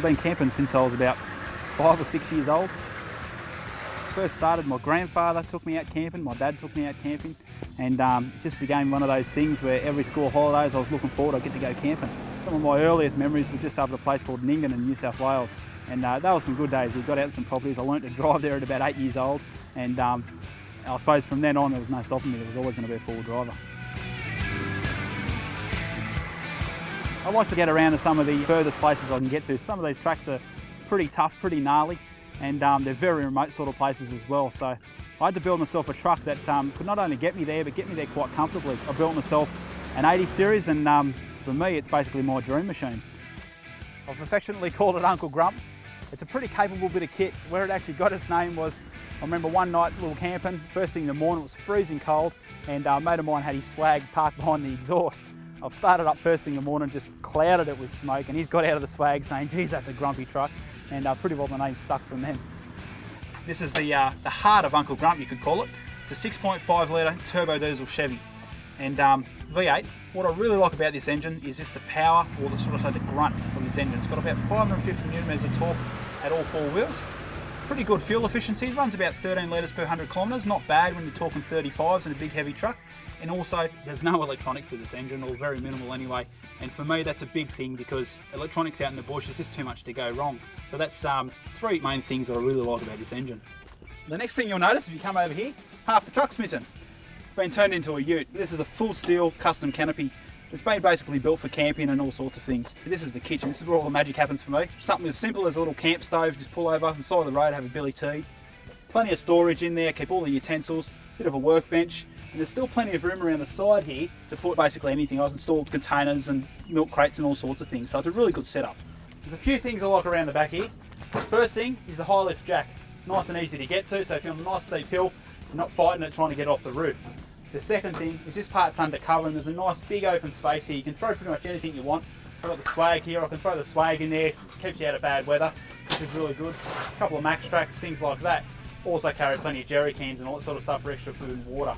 been camping since I was about 5 or 6 years old. First started, my grandfather took me out camping, my dad took me out camping, and it just became one of those things where every school holidays I was looking forward, I'd get to go camping. Some of my earliest memories were just up at a place called Nyngan in New South Wales, and they were some good days. We got out some properties. I learnt to drive there at about 8 years old, and I suppose from then on there was no stopping me. There was always going to be a four-wheel driver. I like to get around to some of the furthest places I can get to. Some of these tracks are pretty tough, pretty gnarly, and they're very remote sort of places as well. So I had to build myself a truck that could not only get me there, but get me there quite comfortably. I built myself an 80 series, and for me, it's basically my dream machine. I've affectionately called it Uncle Grump. It's a pretty capable bit of kit. Where it actually got its name was, I remember one night, we were camping, first thing in the morning, it was freezing cold, and a mate of mine had his swag parked behind the exhaust. I've started up first thing in the morning, just clouded it with smoke, and he's got out of the swag saying, geez, that's a grumpy truck, and pretty well the name stuck from then. This is the heart of Uncle Grump, you could call it. It's a 6.5 litre turbo diesel Chevy, and V8. What I really like about this engine is just the power, or the sort of say the grunt of this engine. It's got about 550 newton-meters of torque at all four wheels. Pretty good fuel efficiency, it runs about 13 litres per 100 kilometres, not bad when you're talking 35s in a big heavy truck. And also, there's no electronics to this engine, or very minimal anyway. And for me, that's a big thing because electronics out in the bush is just too much to go wrong. So that's three main things that I really like about this engine. The next thing you'll notice if you come over here, half the truck's missing. It's been turned into a ute. This is a full steel custom canopy. It's been basically built for camping and all sorts of things. This is the kitchen. This is where all the magic happens for me. Something as simple as a little camp stove, just pull over on the side of the road, have a billy tea. Plenty of storage in there, keep all the utensils, bit of a workbench. And there's still plenty of room around the side here to put basically anything. I've installed containers and milk crates and all sorts of things, so it's a really good setup. There's a few things I like around the back here. First thing is the high lift jack. It's nice and easy to get to, so if you're on a nice steep hill, you're not fighting it trying to get off the roof. The second thing is this part's undercover, and there's a nice big open space here. You can throw pretty much anything you want. I've got the swag here, I can throw the swag in there, keeps you out of bad weather, which is really good. A couple of max tracks, things like that. Also carry plenty of jerry cans and all that sort of stuff for extra food and water.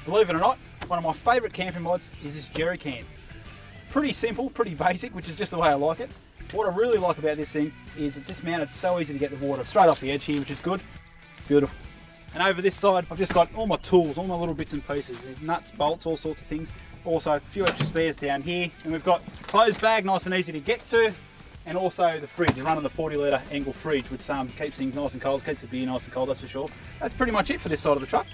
Believe it or not, one of my favourite camping mods is this jerry can. Pretty simple, pretty basic, which is just the way I like it. What I really like about this thing is it's just mounted so easy to get the water straight off the edge here, which is good. Beautiful. And over this side, I've just got all my tools, all my little bits and pieces. There's nuts, bolts, all sorts of things. Also a few extra spares down here. And we've got a clothes bag, nice and easy to get to. And also the fridge. You're running the 40 litre Engel fridge, which keeps things nice and cold, keeps the beer nice and cold, that's for sure. That's pretty much it for this side of the truck.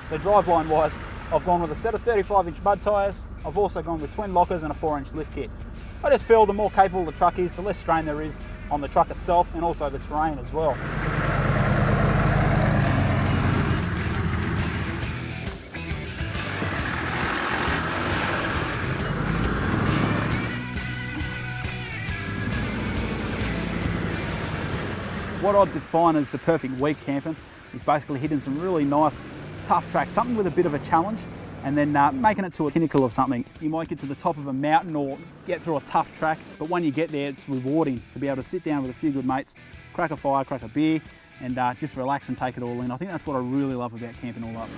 So driveline wise, I've gone with a set of 35-inch mud tyres. I've also gone with twin lockers and a 4-inch lift kit. I just feel the more capable the truck is, the less strain there is on the truck itself and also the terrain as well. What I'd define as the perfect week camping is basically hitting some really nice, tough tracks, something with a bit of a challenge, and then making it to a pinnacle of something. You might get to the top of a mountain or get through a tough track, but when you get there, it's rewarding to be able to sit down with a few good mates, crack a fire, crack a beer, and just relax and take it all in. I think that's what I really love about camping all up.